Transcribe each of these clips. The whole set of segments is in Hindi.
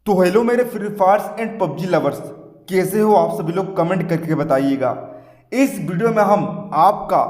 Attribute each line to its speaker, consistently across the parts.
Speaker 1: तो हेलो मेरे free Fyers and PUBG lovers, कैसे हो आप सभी लोग? कमेंट करके बताइएगा। इस वीडियो में हम आपका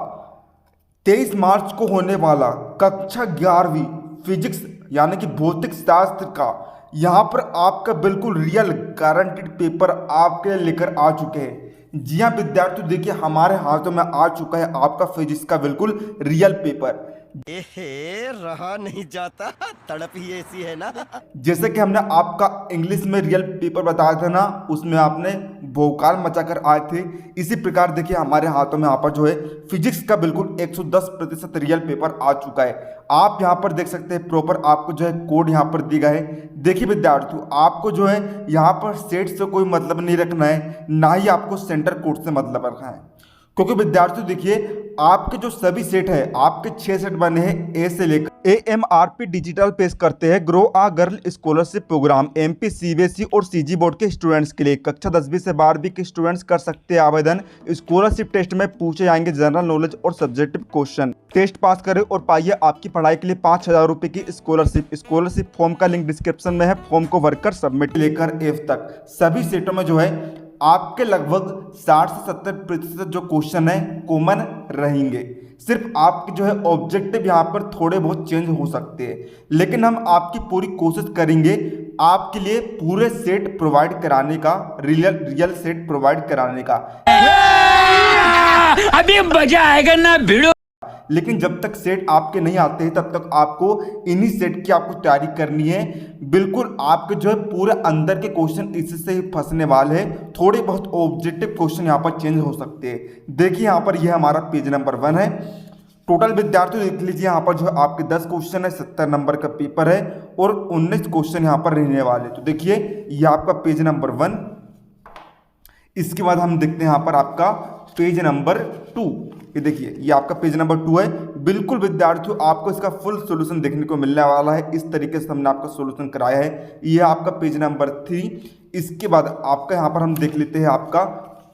Speaker 1: 23 मार्च को होने वाला कक्षा 11वीं फिजिक्स यानी कि भौतिक शास्त्र का यहाँ पर आपका बिल्कुल रियल गारंटेड पेपर आपके लिए लेकर आ चुके हैं। जी हाँ विद्यार्थियों, देखिए हमारे हाथों में आ चुका है आपका फिजिक्स का बिल्कुल रियल पेपर।
Speaker 2: एहे, रहा नहीं जाता, तड़प ही ऐसी है ना।
Speaker 1: जैसे कि हमने आपका इंग्लिश में रियल पेपर बताया था ना, उसमें आपने भौकाल मचा कर आए थे। इसी प्रकार देखिए हमारे हाथों में यहाँ पर जो है फिजिक्स का बिल्कुल 110% रियल पेपर आ चुका है। आप यहाँ पर देख सकते हैं प्रॉपर आपको जो है कोड यहाँ पर दिया गया है। देखिए विद्यार्थियों, आपको जो है यहाँ पर सेट से कोई मतलब नहीं रखना है, ना ही आपको सेंटर कोड से मतलब रखना है। क्योंकि विद्यार्थियों देखिए आपके जो सभी सेट है, आपके 6 सेट बने हैं ए से लेकर AMRP डिजिटल पेश करते हैं grow a girl scholarship programme MP CBSE और CG बोर्ड के स्टूडेंट्स के लिए। कक्षा 10वीं से 12वीं के स्टूडेंट्स कर सकते हैं आवेदन। स्कॉलरशिप टेस्ट में पूछे जाएंगे जनरल नॉलेज और सब्जेक्टिव क्वेश्चन। टेस्ट पास करें और पाइए आपकी पढ़ाई के लिए 5,000 रुपए की स्कॉलरशिप फॉर्म का लिंक डिस्क्रिप्शन में है। फॉर्म को भरकर सबमिट लेकर F तक सभी सेटों में जो है आपके लगभग 60 से 70% जो क्वेश्चन है कॉमन रहेंगे। सिर्फ आपके जो है ऑब्जेक्टिव यहाँ पर थोड़े बहुत चेंज हो सकते हैं, लेकिन हम आपकी पूरी कोशिश करेंगे आपके लिए पूरे सेट प्रोवाइड कराने का, रियल सेट प्रोवाइड कराने का।
Speaker 3: अभी मजा आएगा ना भिड़ो।
Speaker 1: लेकिन जब तक सेट आपके नहीं आते हैं तब तक आपको इन्हीं सेट की आपको तैयारी करनी है। बिल्कुल आपके जो है पूरे अंदर के क्वेश्चन इससे ही फंसने वाले हैं। थोड़े बहुत ऑब्जेक्टिव क्वेश्चन यहाँ पर चेंज हो सकते हैं। देखिए यहाँ पर यह हमारा पेज नंबर 1 है। टोटल विद्यार्थी देख लीजिए यहाँ पर जो है आपके 10 क्वेश्चन है, 70 नंबर का पेपर है और 19 क्वेश्चन यहाँ पर रहने वाले। तो देखिए ये आपका पेज नंबर 1। इसके बाद हम देखते हैं यहाँ पर आपका पेज नंबर 2। ये देखिए ये आपका पेज नंबर 2 है। बिल्कुल विद्यार्थियों आपको इसका फुल सॉल्यूशन देखने को मिलने वाला है। इस तरीके से हमने आपका सॉल्यूशन कराया है। ये आपका पेज नंबर 3। इसके बाद आपका यहाँ पर हम देख लेते हैं आपका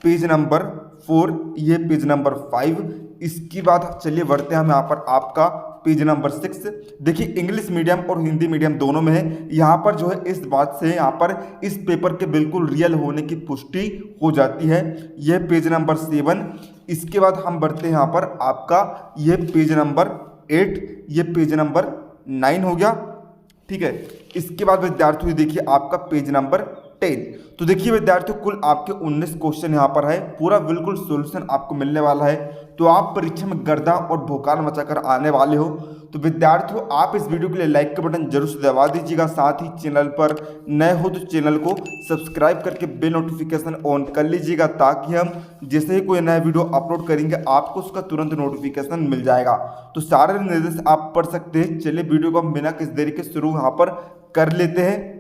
Speaker 1: पेज नंबर 4, ये पेज नंबर 5। इसके बाद चलिए बढ़ते हैं हम यहाँ पर आपका पेज नंबर 6। देखिए इंग्लिश मीडियम और हिंदी मीडियम दोनों में है। यहाँ पर जो है इस बात से यहाँ पर इस पेपर के बिल्कुल रियल होने की पुष्टि हो जाती है। यह पेज नंबर 7। इसके बाद हम बढ़ते हैं यहाँ पर आपका ये पेज नंबर 8, ये पेज नंबर 9 हो गया, ठीक है। इसके बाद विद्यार्थियों देखिए आपका पेज नंबर 10। तो देखिए विद्यार्थियों कुल आपके 19 क्वेश्चन यहाँ पर है। पूरा बिल्कुल सॉल्यूशन आपको मिलने वाला है। तो आप परीक्षा में गर्दा और भोकाल मचाकर आने वाले हो। तो विद्यार्थियों आप इस वीडियो के लिए लाइक का बटन जरूर से दबा दीजिएगा। साथ ही चैनल पर नए हो तो चैनल को सब्सक्राइब करके बेल नोटिफिकेशन ऑन कर लीजिएगा, ताकि हम जैसे ही कोई नया वीडियो अपलोड करेंगे आपको उसका तुरंत नोटिफिकेशन मिल जाएगा। तो सारे निर्देश आप पढ़ सकते हैं। चलिए वीडियो को हम बिना किसी देरी के शुरू यहाँ पर कर लेते हैं।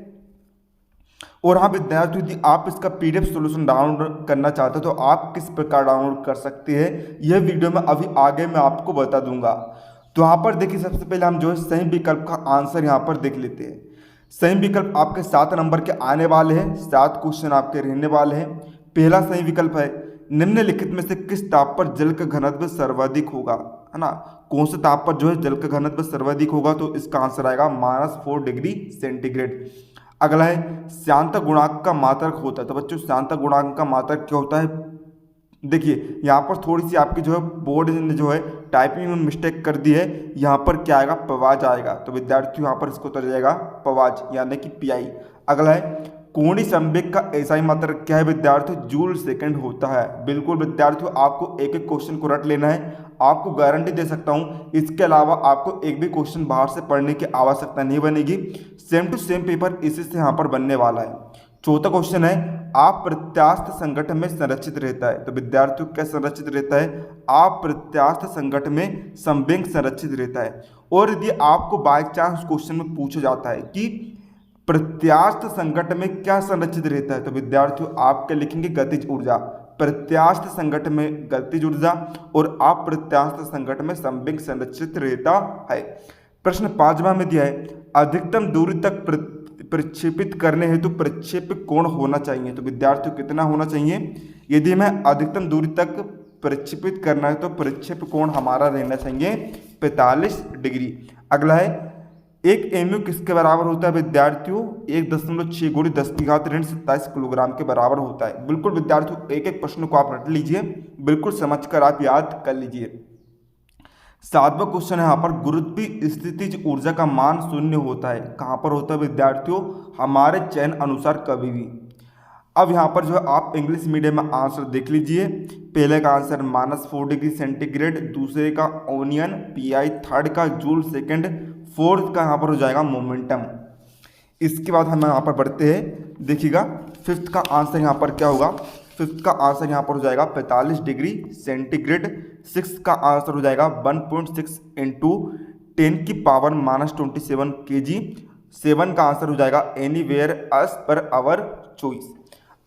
Speaker 1: और हाँ विद्यार्थियों, यदि आप इसका PDF सॉल्यूशन डाउनलोड करना चाहते हो तो आप किस प्रकार डाउनलोड कर सकते हैं यह वीडियो में अभी आगे मैं आपको बता दूंगा। तो यहाँ पर देखिए सबसे पहले हम जो है सही विकल्प का आंसर यहाँ पर देख लेते हैं। सही विकल्प आपके 7 नंबर के आने वाले हैं। 7 क्वेश्चन आपके रहने वाले हैं। पहला सही विकल्प है निम्नलिखित में से किस ताप पर जल का घनत्व सर्वाधिक होगा, है ना। कौन से ताप पर जो है जल का घनत्व सर्वाधिक होगा, तो इसका आंसर आएगा -4 डिग्री सेंटीग्रेड। अगला है श्यानता गुणांक का मात्रक होता है। तो बच्चों श्यानता गुणांक का मात्रक क्या होता है? देखिए यहाँ पर थोड़ी सी आपकी जो है बोर्ड ने जो है टाइपिंग में मिस्टेक कर दी है। यहाँ पर क्या आएगा? पवाज आएगा। तो विद्यार्थियों यहाँ पर इसको उतर जाएगा पवाज यानी कि PI। अगला है कोणीय संवेग का एसआई मात्रक क्या है विद्यार्थियों? जूल सेकंड होता है। बिल्कुल विद्यार्थियों आपको एक एक क्वेश्चन को रट लेना है। आपको गारंटी दे सकता हूँ, इसके अलावा आपको एक भी क्वेश्चन बाहर से पढ़ने की आवश्यकता नहीं बनेगी। सेम टू सेम पेपर इसी से यहाँ पर बनने वाला है। चौथा क्वेश्चन है अप्रत्यास्थ संगठन में संरक्षित रहता है। तो विद्यार्थियों क्या संरक्षित रहता है? अप्रत्यास्थ संगठन में संवेग संरक्षित रहता है। और यदि आपको बाय चांस क्वेश्चन में पूछा जाता है कि प्रत्यास्थ संगठन में क्या संरक्षित रहता है, तो विद्यार्थियों आप क्या लिखेंगे? गतिज ऊर्जा। प्रत्यास्थ संगठन में गतिज ऊर्जा और अप्रत्यास्थ संगठन में संवेग संरक्षित रहता है। प्रश्न 5वां में दिया है अधिकतम दूरी तक प्रक्षेपित करने हेतु प्रक्षेप कोण होना चाहिए। तो विद्यार्थियों कितना होना चाहिए? यदि हमें अधिकतम दूरी तक प्रक्षेपित करना है तो प्रक्षेप कोण हमारा रहना चाहिए 45 डिग्री। अगला है एक एमयू किसके बराबर होता है विद्यार्थियों? 1.6 × 10⁻⁻27 किलोग्राम के बराबर होता है। बिल्कुल विद्यार्थियों, एक एक प्रश्न को आप रट लीजिए, बिल्कुल समझकर आप याद कर लीजिए। 7वां क्वेश्चन है यहाँ पर, गुरुत्वीय स्थितिज ऊर्जा का मान शून्य होता है। कहाँ पर होता है विद्यार्थियों? हमारे चयन अनुसार कभी भी। अब यहाँ पर जो है आप इंग्लिश मीडियम में आंसर देख लीजिए। पहले का आंसर -4 डिग्री सेंटीग्रेड, दूसरे का ओनियन PI, थर्ड का जूल सेकंड, फोर्थ का यहाँ पर हो जाएगा मोमेंटम। इसके बाद हम यहाँ पर बढ़ते हैं, देखिएगा फिफ्थ का आंसर यहाँ पर क्या होगा? फिफ्थ का आंसर यहाँ पर हो जाएगा 45 डिग्री सेंटीग्रेड। सिक्स का आंसर हो जाएगा 1.6 × 10⁻27 kg। 7 का आंसर हो जाएगा anywhere as per our choice.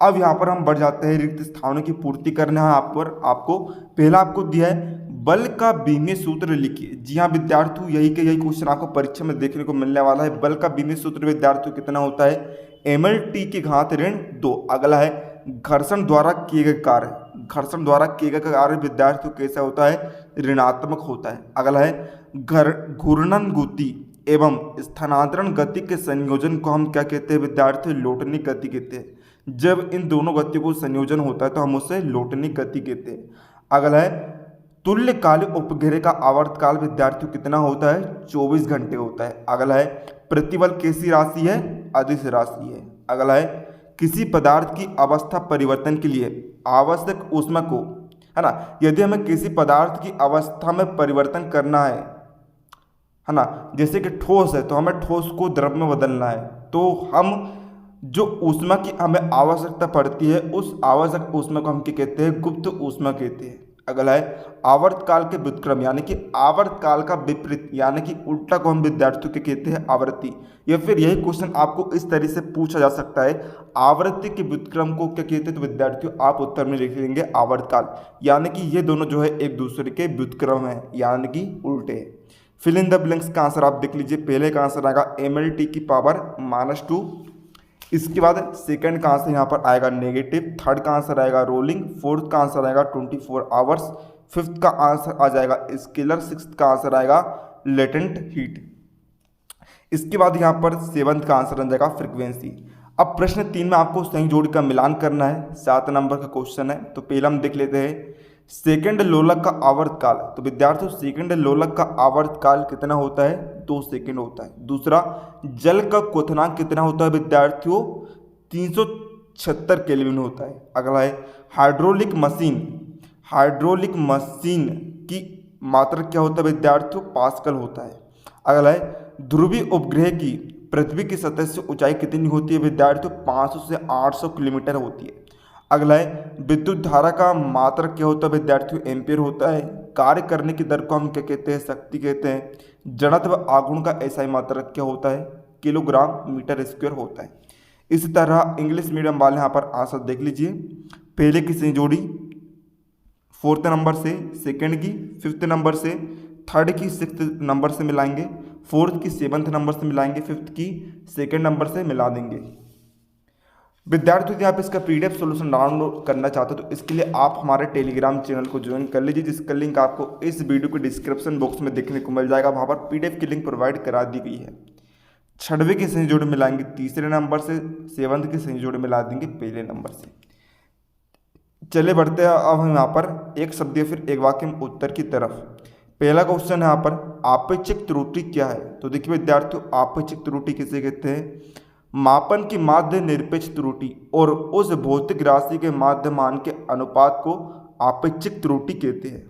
Speaker 1: अब यहाँ पर हम बढ़ जाते हैं, रिक्त स्थानों की पूर्ति करना है आपको। पहला आपको दिया है बल का बीमीय सूत्र लिखिए। जी हाँ विद्यार्थियों, यही क्वेश्चन आपको परीक्षा में देखने को मिलने वाला है। बल का बीमीय सूत्र विद्यार्थियों कितना होता है? mLT की घात ऋण 2। अगला है घर्षण द्वारा किए गए कार्य। घर्षण द्वारा किए गए कार्य विद्यार्थियों कैसा होता है? ऋणात्मक होता है। अगला है घूर्णन गति एवं स्थानांतरण गति के संयोजन को हम क्या कहते हैं विद्यार्थियों? लोटनी गति कहते हैं। जब इन दोनों गतियों को संयोजन होता है तो हम उसे लोटनी गति कहते हैं। अगला है तुल्यकालिक उपग्रह का आवर्तकाल विद्यार्थियों कितना होता है? 24 घंटे होता है। अगला है प्रतिबल कैसी राशि है? अदिश राशि है। अगला है किसी पदार्थ की अवस्था परिवर्तन के लिए आवश्यक ऊष्मा को, है ना, यदि हमें किसी पदार्थ की अवस्था में परिवर्तन करना है ना, जैसे कि ठोस है तो हमें ठोस को द्रव में बदलना है, तो हम जो ऊष्मा की हमें आवश्यकता पड़ती है उस आवश्यक ऊष्मा को हम क्या कहते हैं? गुप्त ऊष्मा कहते हैं। अगला है आवर्तकाल के व्युत्क्रम, यानी कि आवर्तकाल का विपरीत यानी कि उल्टा को हम विद्यार्थियों के कहते हैं आवृत्ति। या फिर यही क्वेश्चन आपको इस तरह से पूछा जा सकता है, आवृत्ति के व्युत्क्रम को क्या कहते हैं? तो विद्यार्थियों आप उत्तर में लिख लेंगे आवर्तकाल, यानी कि ये दोनों जो है एक दूसरे के व्युत्क्रम है, यानी कि उल्टे। फिल इन द ब्लैंक्स का आंसर आप देख लीजिए। पहले का आंसर आएगा mLT की पावर -2। इसके बाद सेकंड का आंसर यहाँ पर आएगा नेगेटिव। थर्ड का आंसर आएगा रोलिंग। फोर्थ का आंसर आएगा 24 आवर्स। फिफ्थ का आंसर आ जाएगा स्केलर। सिक्स्थ का आंसर आएगा लेटेंट हीट। इसके बाद यहाँ पर सेवंथ का आंसर आ जाएगा फ्रीक्वेंसी। अब प्रश्न 3 में आपको सही जोड़ी का मिलान करना है। 7 नंबर का क्वेश्चन है, तो पहला हम देख लेते हैं सेकंड लोलक का आवर्तकाल। तो विद्यार्थियों सेकंड लोलक का आवर्तकाल कितना होता है? 2 सेकंड होता है। दूसरा जल का क्वथनांक कितना होता है विद्यार्थियों? 376 केल्विन होता है। अगला है हाइड्रोलिक मशीन की मात्रा क्या होता है विद्यार्थियों? पास्कल होता है। अगला है ध्रुवीय उपग्रह की पृथ्वी की सतह से ऊंचाई कितनी होती है विद्यार्थियों? 500 से 800 किलोमीटर होती है। अगला है विद्युत धारा का मात्रक क्या होता है विद्यार्थियों? एम्पियर होता है। कार्य करने की दर को हम क्या कहते हैं? शक्ति कहते हैं। जड़त्व आघूर्ण का एसआई मात्रक क्या होता है? किलोग्राम मीटर स्क्वायर होता है। इसी तरह इंग्लिश मीडियम वाले यहाँ पर आंसर देख लीजिए। पहले की सही जोड़ी 4th नंबर से, सेकंड की 5th नंबर से, थर्ड की 6th नंबर से मिलाएंगे, 4th की 7th नंबर से मिलाएंगे, 5th की 2nd नंबर से मिला देंगे। विद्यार्थियों यदि आप इसका PDF सॉल्यूशन डाउनलोड करना चाहते हो तो इसके लिए आप हमारे टेलीग्राम चैनल को ज्वाइन कर लीजिए, जिसका लिंक आपको इस वीडियो के डिस्क्रिप्शन बॉक्स में देखने को मिल जाएगा। वहाँ पर PDF की लिंक प्रोवाइड करा दी गई है। 6वीं की सही जोड़ी मिलाएंगे 3रे नंबर से, 7th की सही जोड़ी मिला देंगे 1ले नंबर से। चले बढ़ते हैं अब हम यहाँ पर एक शब्द या फिर एक वाक्य में उत्तर की तरफ। पहला क्वेश्चन है यहाँ पर आपेक्षिक त्रुटि क्या है? तो देखिए विद्यार्थियों आपेक्षिक त्रुटि किसे कहते हैं? मापन की माध्य निरपेक्ष त्रुटि और उस भौतिक राशि के माध्य मान के अनुपात को आपेक्षिक त्रुटि कहते हैं।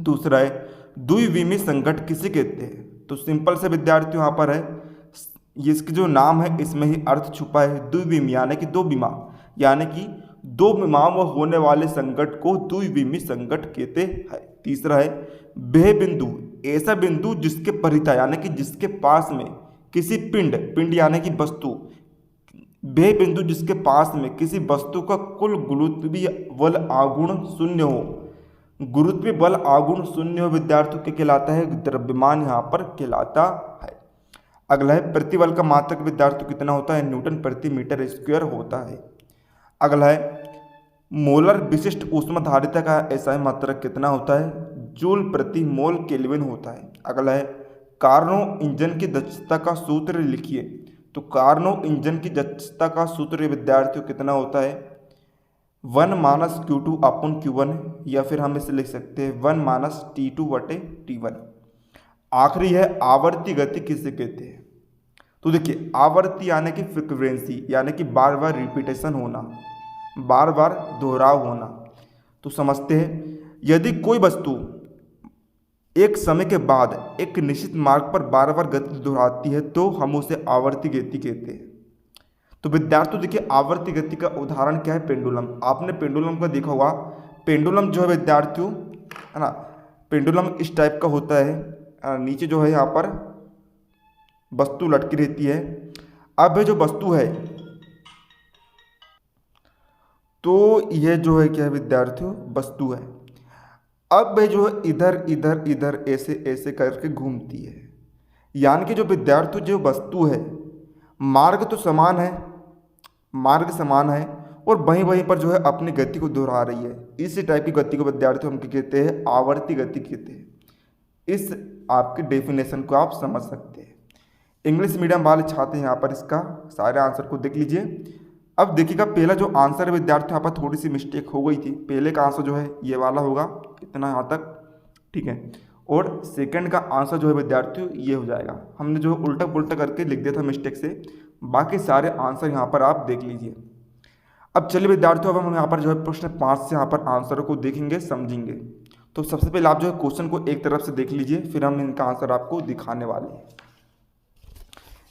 Speaker 1: दूसरा है द्विविमीय संघट किसे कहते हैं? तो सिंपल से विद्यार्थियों यहाँ पर है, इसके जो नाम है इसमें ही अर्थ छुपा है। द्विविमीय यानी कि दो विमा, यानी कि दो विमाओं में होने वाले संघट को द्विविमीय संघट कहते हैं। तीसरा है वह बिंदु, ऐसा बिंदु जिसके परितः यानी कि जिसके पास में किसी पिंड यानी कि वस्तु, वह बिंदु जिसके पास में किसी वस्तु का कुल गुरुत्वीय बल आघूर्ण शून्य हो। गुरुत्वीय बल आघूर्ण शून्य हो विद्यार्थियों के कहलाता है द्रव्यमान, यहाँ पर कहलाता है। अगला है प्रतिबल का मात्रक विद्यार्थियों कितना होता है? न्यूटन प्रति मीटर स्क्वायर होता है। अगला है मोलर विशिष्ट ऊष्माधारिता का एसआई मात्रक कितना होता है? जूल प्रति मोल केल्विन होता है। अगला है कार्नो इंजन की दक्षता का सूत्र लिखिए। तो कार्नो इंजन की दक्षता का सूत्र विद्यार्थियों कितना होता है? 1-Q2/Q1, या फिर हम इसे लिख सकते हैं 1-T2/T1। आखिरी है आवर्ती गति किसे कहते हैं? तो देखिए, आवर्ती यानी कि फ्रिक्वेंसी, यानी कि बार बार रिपीटेशन होना, बार बार दोहराव होना। तो समझते हैं, यदि कोई वस्तु एक समय के बाद एक निश्चित मार्ग पर बार बार गति दोहराती है तो हम उसे आवर्ती गति कहते हैं। तो विद्यार्थियों देखिए, आवर्ती गति का उदाहरण क्या है? पेंडुलम। आपने पेंडुलम का देखा होगा। पेंडुलम जो है विद्यार्थियों, है ना, पेंडुलम इस टाइप का होता है। नीचे जो है यहाँ पर वस्तु लटकी रहती है। अब जो वस्तु है, तो यह जो है क्या है विद्यार्थियों? वस्तु है। अब वह जो है इधर इधर इधर ऐसे ऐसे करके घूमती है, यानी कि जो विद्यार्थियों जो वस्तु है, मार्ग तो समान है, मार्ग समान है, और वहीं वहीं पर जो है अपनी गति को दोहरा रही है। इसी टाइप की गति को विद्यार्थियों हम क्या कहते हैं? आवर्ती गति कहते हैं। इस आपके डेफिनेशन को आप समझ सकते हैं। इंग्लिश मीडियम वाले छात्र यहाँ पर इसका सारे आंसर को देख लीजिए। अब देखिएगा, पहला जो आंसर है विद्यार्थी, यहाँ पर थोड़ी सी मिस्टेक हो गई थी। पहले का आंसर जो है ये वाला होगा, इतना यहाँ तक, ठीक है। और सेकंड का आंसर जो है विद्यार्थियों ये हो जाएगा। हमने जो है उल्टा पुल्टा करके लिख दिया था मिस्टेक से। बाकी सारे आंसर यहाँ पर आप देख लीजिए। अब चलिए विद्यार्थियों, अब हम यहाँ पर जो है प्रश्न 5 से यहाँ पर आंसरों को देखेंगे, समझेंगे। तो सबसे पहले आप जो है क्वेश्चन को एक तरफ से देख लीजिए, फिर हम इनका आंसर आपको दिखाने वाले हैं।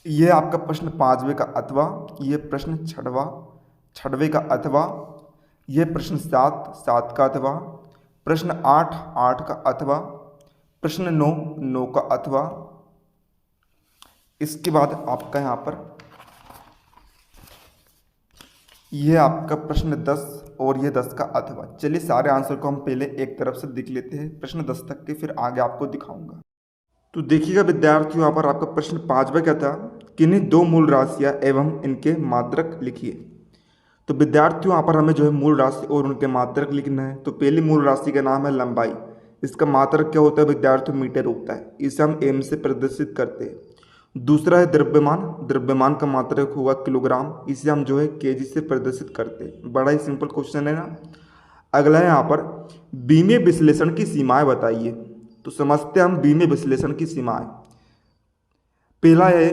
Speaker 1: यह आपका प्रश्न 5वें का अथवा, यह प्रश्न 6वें का अथवा, यह प्रश्न 7 का अथवा, प्रश्न 8 का अथवा, प्रश्न 9 का अथवा। इसके बाद आपका यहाँ पर यह आपका प्रश्न 10 और यह 10 का अथवा। चलिए सारे आंसर को हम पहले एक तरफ से देख लेते हैं, प्रश्न 10 तक के, फिर आगे आपको दिखाऊंगा। तो देखिएगा विद्यार्थियों, यहाँ पर आपका प्रश्न 5वां क्या था? किन्हीं दो मूल राशियाँ एवं इनके मात्रक लिखिए। तो विद्यार्थियों यहाँ पर हमें जो है मूल राशि और उनके मात्रक लिखना है। तो पहली मूल राशि का नाम है लंबाई। इसका मात्रक क्या होता है विद्यार्थियों? मीटर होता है। इसे हम एम से प्रदर्शित करते हैं। दूसरा है द्रव्यमान। द्रव्यमान का मात्रक होगा किलोग्राम। इसे हम जो है केजी से प्रदर्शित करते हैं। बड़ा ही सिंपल क्वेश्चन है ना। अगला है यहाँ पर बीमीय विश्लेषण की सीमाएं बताइए। तो समझते हैं हम बीमीय विश्लेषण की सीमाएं। पहला है,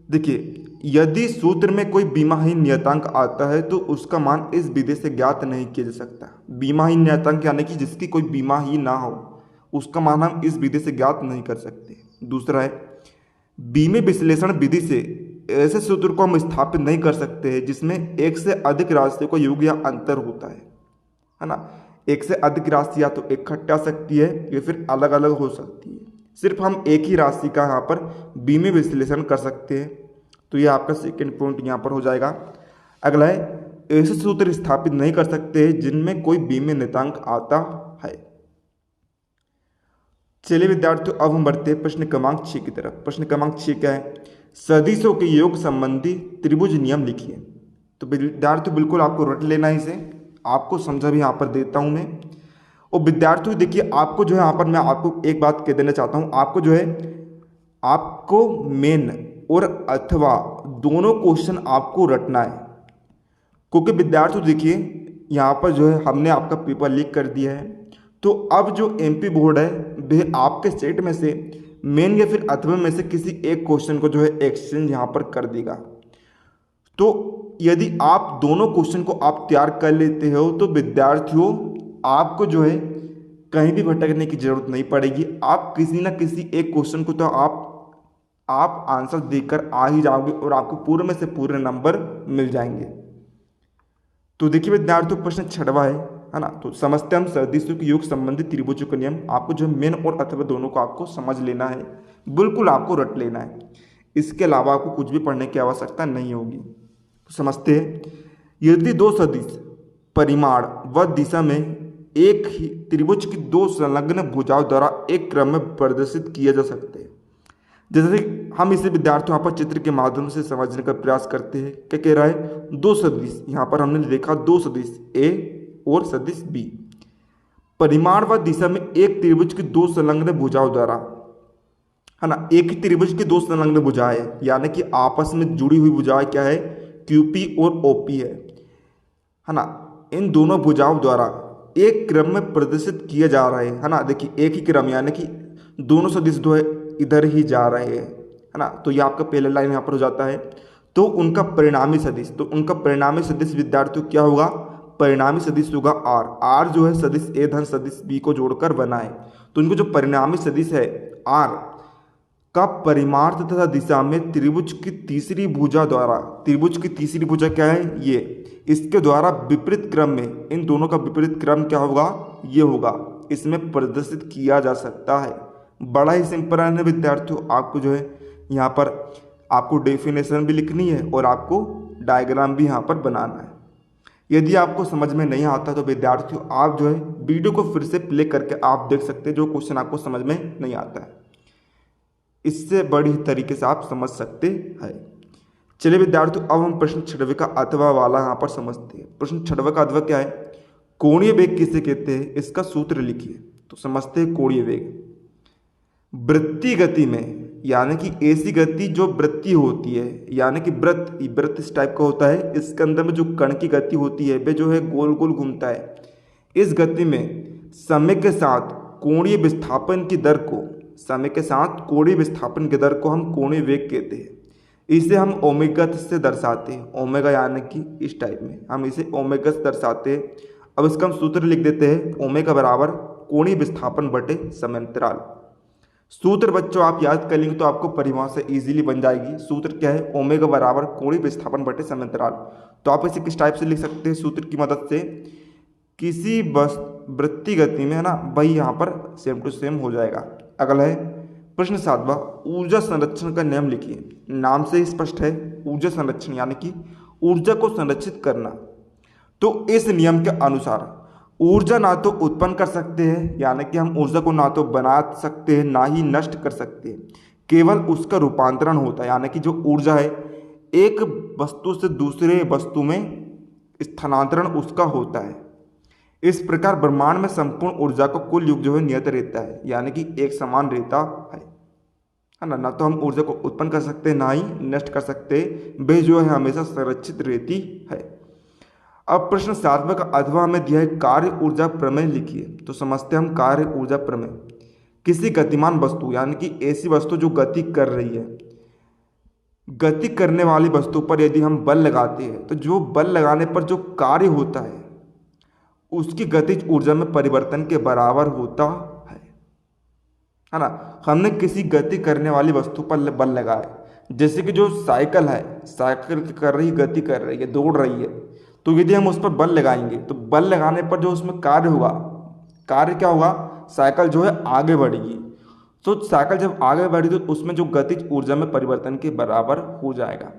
Speaker 1: देखिए, यदि सूत्र में कोई बीमाहीन नियतांक आता है तो उसका मान इस विधि से ज्ञात नहीं किया जा सकता। बीमाहीन नियतांक यानी कि जिसकी कोई बीमा ही ना हो, उसका मान हम इस विधि से ज्ञात नहीं कर सकते। दूसरा है, बीमीय विश्लेषण विधि से ऐसे सूत्र को हम स्थापित नहीं कर सकते हैं जिसमें एक से अधिक राशियों का योग या अंतर होता है ना। एक से अधिक राशि या तो इकट्ठे आ सकती है या फिर अलग अलग हो सकती है। सिर्फ हम एक ही राशि का यहाँ पर बीमीय विश्लेषण कर सकते हैं। तो ये आपका सेकंड पॉइंट यहाँ पर हो जाएगा। अगला है, ऐसे सूत्र स्थापित नहीं कर सकते जिनमें कोई बीमीय नियतांक आता है। चलिए विद्यार्थियों, अब हम बढ़ते हैं प्रश्न क्रमांक 6 की तरफ। प्रश्न क्रमांक 6 क्या है? सदिशों के योग संबंधी त्रिभुज नियम लिखिए। तो विद्यार्थियों बिल्कुल आपको रट लेना है, इसे आपको समझा भी यहाँ पर देता हूँ मैं। और विद्यार्थियों देखिए, आपको जो है यहाँ पर मैं आपको एक बात कह देना चाहता हूँ। आपको जो है, आपको मेन और अथवा दोनों क्वेश्चन आपको रटना है, क्योंकि विद्यार्थियों देखिए यहाँ पर जो है हमने आपका पेपर लीक कर दिया है। तो अब जो एमपी बोर्ड है वह आपके सेट में से मेन या फिर अथवा में से किसी एक क्वेश्चन को जो है एक्सचेंज यहाँ पर कर देगा। तो यदि आप दोनों क्वेश्चन को आप तैयार कर लेते हो तो विद्यार्थियों आपको जो है कहीं भी भटकने की जरूरत नहीं पड़ेगी। आप किसी न किसी एक क्वेश्चन को तो आप आंसर देकर आ ही जाओगे और आपको पूरे में से पूरे नंबर मिल जाएंगे। तो देखिए विद्यार्थियों, प्रश्न 6वां है ना। तो समझते हम सदिशों के योग संबंधी त्रिभुजों का नियम। आपको जो मेन और अथवा दोनों को आपको समझ लेना है, बिल्कुल आपको रट लेना है। इसके अलावा आपको कुछ भी पढ़ने की आवश्यकता नहीं होगी। तो समझते हैं, यदि दो सदिश परिमाण व दिशा में एक ही त्रिभुज की दो संलग्न भुजाओं द्वारा एक क्रम में प्रदर्शित किया जा सकते हैं। जैसे हम इसे विद्यार्थियों यहाँ पर चित्र के माध्यम से समझने का प्रयास करते हैं। क्या कह रहा है? दो सदिश, यहाँ पर हमने देखा दो सदिश ए और सदिश बी, परिमाण व दिशा में एक त्रिभुज की दो संलग्न भुजाओं द्वारा है ना। एक ही त्रिभुज की दो संलग्न भुजाएं है, यानी कि आपस में जुड़ी हुई भुजाएं क्या है, क्यूपी और ओपी है ना। इन दोनों भुजाओं द्वारा एक क्रम में प्रदर्शित किए जा रहे हैं, है ना। देखिए एक ही क्रम, यानी कि दोनों सदिश जो है इधर ही जा रहे हैं, है ना। तो ये आपका पहला लाइन यहाँ पर हो जाता है। तो उनका परिणामी सदिश, तो उनका परिणामी सदिश विद्यार्थियों क्या होगा, परिणामी सदिश होगा आर। आर जो है सदिश ए धन सदिश बी को जोड़कर बना है। तो इनको जो परिणामी सदिश है आर का परिमार्थ तथा दिशा में त्रिभुज की तीसरी भुजा द्वारा, त्रिभुज की तीसरी भुजा क्या है ये, इसके द्वारा विपरीत क्रम में, इन दोनों का विपरीत क्रम क्या होगा, ये होगा, इसमें प्रदर्शित किया जा सकता है। बड़ा ही सिंपल है विद्यार्थियों। आपको जो है यहाँ पर आपको डेफिनेशन भी लिखनी है और आपको डायग्राम भी यहाँ पर बनाना है। यदि आपको समझ में नहीं आता तो विद्यार्थियों आप जो है वीडियो को फिर से प्ले करके आप देख सकते हैं, जो क्वेश्चन आपको समझ में नहीं आता है इससे बड़ी तरीके से आप समझ सकते हैं। चलिए विद्यार्थियों अब हम प्रश्न 6वें का अथवा वाला यहाँ पर समझते हैं। प्रश्न 6वें का अथवा क्या है, कोणीय वेग किसे कहते हैं, इसका सूत्र लिखिए। तो समझते हैं कोणीय वेग, वृत्तीय गति में, यानी कि ऐसी गति जो वृत्तीय होती है, यानी कि वृत्त इस टाइप का होता है, इसके अंदर में जो कण की गति होती है वे जो है गोल गोल घूमता है। इस गति में समय के साथ कोणीय विस्थापन की दर को, समय के साथ कोणीय विस्थापन की दर को हम कोणीय वेग कहते हैं। इसे हम ओमेगा से दर्शाते हैं, ओमेगा यानी कि इस टाइप में हम इसे ओमेगा से दर्शाते हैं। अब इसका हम सूत्र लिख देते हैं, ओमेगा बराबर कोणीय विस्थापन बटे समयांतराल। सूत्र बच्चों आप याद कर लेंगे तो आपको परिभाषा इजीली बन जाएगी। सूत्र क्या है, ओमेगा बराबर कोणीय विस्थापन बटे समयांतराल। तो आप इसे किस टाइप से लिख सकते हैं, सूत्र की मदद से, किसी वृत्तीय गति में, है ना, वही यहाँ पर सेम टू सेम हो जाएगा। अगला है प्रश्न 7वां, ऊर्जा संरक्षण का नियम लिखिए। नाम से ही स्पष्ट है, ऊर्जा संरक्षण यानी कि ऊर्जा को संरक्षित करना। तो इस नियम के अनुसार ऊर्जा ना तो उत्पन्न कर सकते हैं, यानी कि हम ऊर्जा को ना तो बना सकते हैं ना ही नष्ट कर सकते हैं, केवल उसका रूपांतरण होता है, यानी कि जो ऊर्जा है एक वस्तु से दूसरे वस्तु में स्थानांतरण उसका होता है। इस प्रकार ब्रह्मांड में संपूर्ण ऊर्जा का कुल योग जो है नियत रहता है, यानी कि एक समान रहता है ना। ना तो हम ऊर्जा को उत्पन्न कर सकते हैं ना ही नष्ट कर सकते, वे जो है हमेशा संरक्षित रहती है। अब प्रश्न 7वां का अथवा में दिया है कार्य ऊर्जा प्रमेय लिखिए। तो समझते हैं हम कार्य ऊर्जा प्रमेय। किसी गतिमान वस्तु, यानी कि ऐसी वस्तु जो गति कर रही है, गति करने वाली वस्तु पर यदि हम बल लगाते हैं तो जो बल लगाने पर जो कार्य होता है उसकी गतिज ऊर्जा में परिवर्तन के बराबर होता है ना। हमने किसी गति करने वाली वस्तु पर बल लगाया, जैसे कि जो साइकिल है, साइकिल कर रही गति कर रही है, दौड़ रही है, तो यदि हम उस पर बल लगाएंगे तो बल लगाने पर जो उसमें कार्य होगा, कार्य क्या होगा, साइकिल जो है आगे बढ़ेगी। तो साइकिल जब आगे बढ़ी तो उसमें जो गतिज ऊर्जा में परिवर्तन के बराबर हो जाएगा।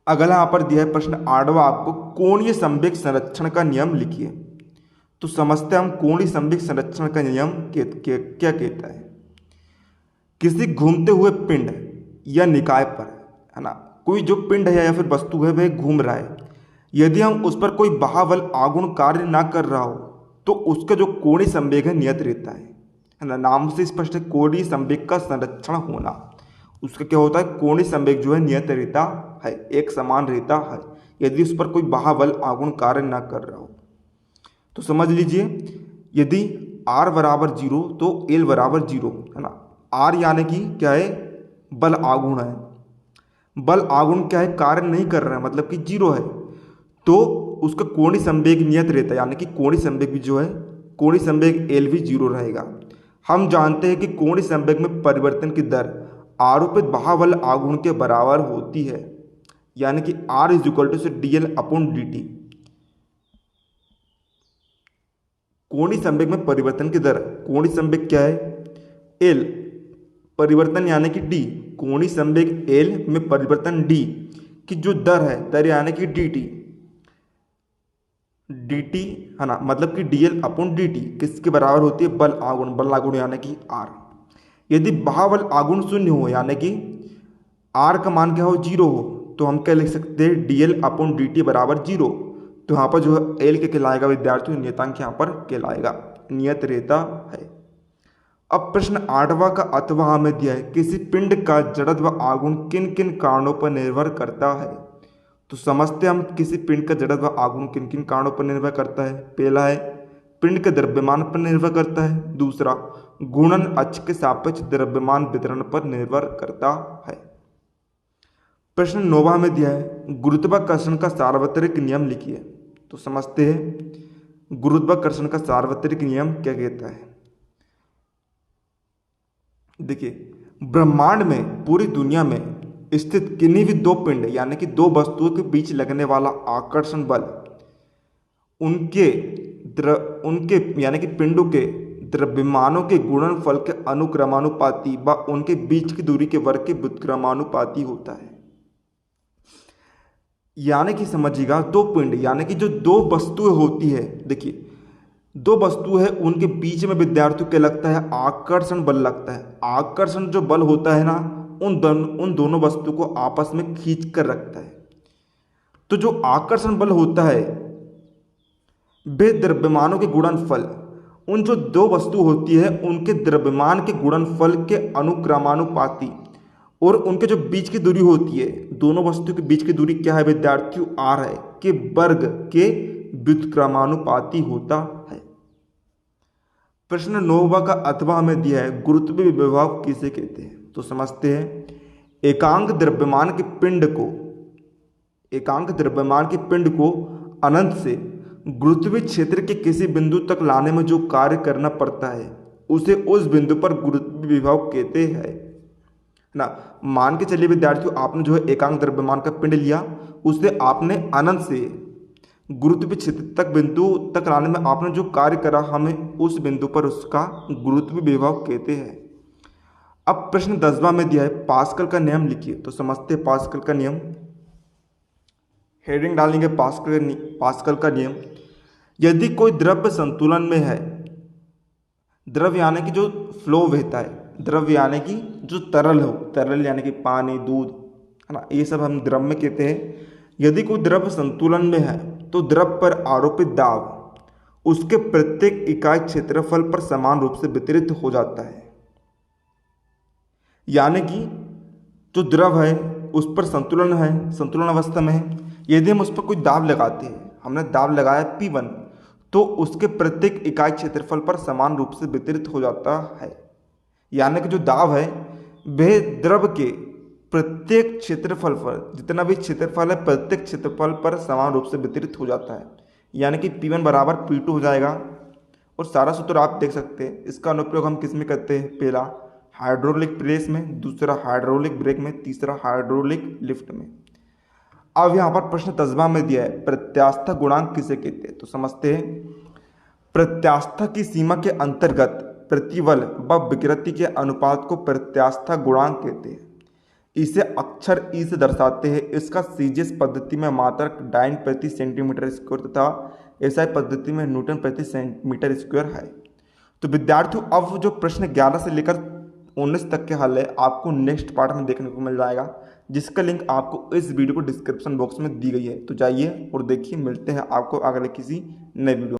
Speaker 1: अगला यहाँ पर दिया है प्रश्न 8वां आपको, कोणीय संवेग संरक्षण का नियम लिखिए। तो समझते हैं हम कोणीय संवेग संरक्षण का नियम क्या कहता है। किसी घूमते हुए पिंड या निकाय पर, है ना, कोई जो पिंड है या फिर वस्तु है वह घूम रहा है, यदि हम उस पर कोई बाह्य आगुण कार्य ना कर रहा हो तो उसका जो कोणीय संवेग है नियत रहता है ना। नाम से स्पष्ट है, कोणीय संवेग का संरक्षण होना, उसका क्या होता है, कोणीय संवेग जो है नियत रहता है, एक समान रहता है, यदि उस पर कोई बाह्य आगुण कार्य ना कर रहा हो। तो समझ लीजिए, यदि r बराबर 0 तो l बराबर 0, है ना। r यानी कि क्या है, बल आगुण है, बल आगुण क्या है, कार्य नहीं कर रहा है, मतलब कि 0 है, तो उसका कोणीय संवेग नियत रहता है, यानी कि कोणीय संवेग भी जो है, कोणीय संवेग l भी 0 रहेगा। हम जानते हैं कि कोणीय संवेग में परिवर्तन की दर आरोपित बाह्य आगुण के बराबर होती है, यानी कि r = dl/dt। कोणीय संवेग में परिवर्तन की दर, कोणीय संवेग क्या है, l, परिवर्तन यानी कि d, कोणीय संवेग l में परिवर्तन d की जो दर है, दर यानी कि dt, है ना, मतलब कि dl/dt किसके बराबर होती है, बल आगुण यानी कि r। यदि बाह्य आगुण शून्य हो, यानी कि r का मान क्या हो, 0 हो, तो हम क्या लिख सकते हैं, dl/dt बराबर 0। तो यहाँ पर जो है l के कहलाएगा विद्यार्थियों, नियतांक यहाँ पर कहलाएगा, नियत रहता है। अब प्रश्न 8वां का अथवा हमें दिया है, किसी पिंड का जड़त्व आघूर्ण किन किन कारणों पर निर्भर करता है। तो समझते हम किसी पिंड का जड़त्व आघूर्ण किन किन कारणों पर निर्भर करता है। पहला है पिंड के द्रव्यमान पर निर्भर करता है। दूसरा घूर्णन अक्ष के सापेक्ष द्रव्यमान वितरण पर निर्भर करता है। प्रश्न 9वां में दिया है, गुरुत्वाकर्षण का सार्वत्रिक नियम लिखिए। तो समझते हैं गुरुत्वाकर्षण का सार्वत्रिक नियम क्या कहता है। देखिए, ब्रह्मांड में पूरी दुनिया में स्थित किन्हीं भी दो पिंड यानी कि दो वस्तुओं के बीच लगने वाला आकर्षण बल उनके यानी कि पिंडों के द्रव्यमानों के गुणनफल के अनुक्रमानुपाती व उनके बीच की दूरी के वर्ग के व्युत्क्रमानुपाती होता है। यानी कि समझिएगा, दो पिंड यानी कि जो दो वस्तुएं होती है, देखिए दो वस्तु है उनके बीच में विद्यार्थियों क्या लगता है, आकर्षण बल लगता है। आकर्षण जो बल होता है ना, उन दोनों वस्तु को आपस में खींच कर रखता है। तो जो आकर्षण बल होता है वे द्रव्यमानों के गुणनफल, उन जो दो वस्तु होती है उनके द्रव्यमान के गुणनफल के अनुक्रमानुपाती और उनके जो बीच की दूरी होती है, दोनों वस्तु के बीच की दूरी क्या है विद्यार्थियों, आर है, के वर्ग के व्युत्क्रमानुपाती होता है। प्रश्न 9वां का अथवा हमें दिया है, गुरुत्वीय विभव किसे कहते हैं। तो समझते हैं एकांक द्रव्यमान के पिंड को अनंत से गुरुत्वीय क्षेत्र के किसी बिंदु तक लाने में जो कार्य करना पड़ता है उसे उस बिंदु पर गुरुत्वीय विभव कहते हैं ना। मान के चलिए विद्यार्थियों, आपने जो है एकांक द्रव्यमान का पिंड लिया, उसे आपने अनंत से गुरुत्वीय क्षेत्र तक बिंदु तक लाने में आपने जो कार्य करा, हमें उस बिंदु पर उसका गुरुत्वीय विभव कहते हैं। अब प्रश्न 10वां में दिया है, पास्कल का नियम लिखिए। तो समझते हैं पास्कल का नियम, हेडिंग डालेंगे पास्कल का नियम। यदि कोई द्रव्य संतुलन में है, द्रव्य यानी कि जो फ्लो बहता है, द्रव्य यानी कि जो तरल हो, तरल यानी कि पानी, दूध, है ना, ये सब हम द्रव्य में कहते हैं। यदि कोई द्रव्य संतुलन में है तो द्रव्य पर आरोपित दाब उसके प्रत्येक इकाई क्षेत्रफल पर समान रूप से वितरित हो जाता है। यानी कि जो द्रव है उस पर संतुलन है, संतुलन अवस्था में है, यदि हम उस पर कोई दाब लगाते हैं, हमने दाब लगाया P1, तो उसके प्रत्येक इकाई क्षेत्रफल पर समान रूप से वितरित हो जाता है। यानी कि जो दाब है वह द्रव के प्रत्येक क्षेत्रफल पर, जितना भी क्षेत्रफल है प्रत्येक क्षेत्रफल पर समान रूप से वितरित हो जाता है। यानी कि P1 बराबर P2 हो जाएगा। और सारा सूत्र आप देख सकते हैं। इसका अनुप्रयोग हम किस में करते हैं, पहला हाइड्रोलिक प्रेस में, दूसरा हाइड्रोलिक ब्रेक में, तीसरा हाइड्रोलिक लिफ्ट में। अब यहाँ पर प्रश्न 10वां में दिया है, प्रत्यास्था गुणांक किसे कहते हैं। तो समझते हैं प्रत्यास्था की सीमा के अंतर्गत प्रतिबल व विकृति के अनुपात को प्रत्यास्था गुणांक कहते हैं। इसे अक्षर ई से दर्शाते हैं। इसका सीजीएस पद्धति में मात्रक डाइन प्रति सेंटीमीटर स्क्वायर तथा एसआई पद्धति में न्यूटन प्रति सेंटीमीटर स्क्वायर है। तो विद्यार्थियों, अब जो प्रश्न 11 से लेकर 19 तक के हल है आपको नेक्स्ट पार्ट में देखने को मिल जाएगा, जिसका लिंक आपको इस वीडियो को डिस्क्रिप्शन बॉक्स में दी गई है। तो जाइए और देखिए। मिलते हैं आपको अगले किसी नए वीडियो।